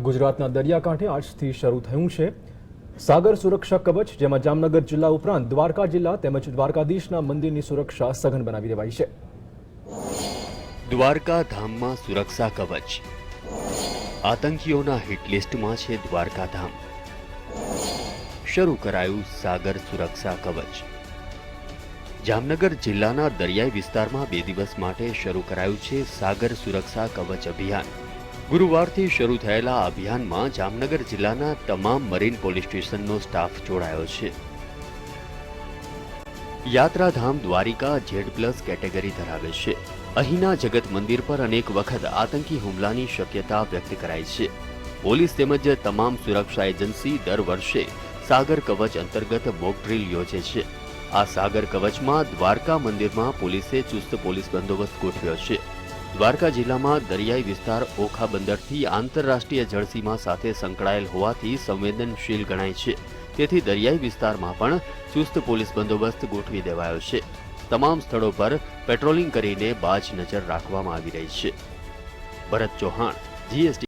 ગુજરાતના દરિયાકાંઠે આજથી શરૂ થયું છે સાગર સુરક્ષા કવચ, જેમાં જામનગર જિલ્લા ઉપરાંત દ્વારકા જિલ્લા તેમજ દ્વારકાધીશના મંદિરની સુરક્ષા સઘન બનાવી દેવાઈ છે। દ્વારકા ધામમાં સુરક્ષા કવચ, આતંકીઓના હિટ લિસ્ટમાં છે દ્વારકા ધામ। શરૂ કરાયું સાગર સુરક્ષા કવચ। જામનગર જિલ્લાના દરિયાઈ વિસ્તારમાં 2 દિવસ માટે શરૂ કરાયું છે સાગર સુરક્ષા કવચ અભિયાન। ગુરુવારથી શરૂ થયેલા આ અભિયાનમાં જામનગર જિલ્લાના તમામ મરીન પોલીસ સ્ટેશનનો સ્ટાફ જોડાયો છે। યાત્રાધામ દ્વારિકા Z+ કેટેગરી ધરાવે છે। અહીંના જગત મંદિર પર અનેક વખત આતંકી હુમલાની શક્યતા વ્યક્ત કરાઈ છે। પોલીસ તેમજ તમામ સુરક્ષા એજન્સી દર વર્ષે સાગર કવચ અંતર્ગત મોક ડ્રીલ યોજે છે। આ સાગર કવચમાં દ્વારકા મંદિરમાં પોલીસે ચુસ્ત પોલીસ બંદોબસ્ત ગોઠવ્યો છે। દ્વારકા જિલ્લામાં દરિયાઈ વિસ્તાર ઓખા બંદરથી આંતરરાષ્ટ્રીય જળસીમા સાથે સંકળાયેલ હોવાથી સંવેદનશીલ ગણાય છે, તેથી દરિયાઈ વિસ્તારમાં પણ ચુસ્ત પોલીસ બંદોબસ્ત ગોઠવી દેવાયો છે। તમામ સ્થળો પર પેટ્રોલિંગ કરીને બાજ નજર રાખવામાં આવી રહી છે। ભરત ચૌહાણ, GST।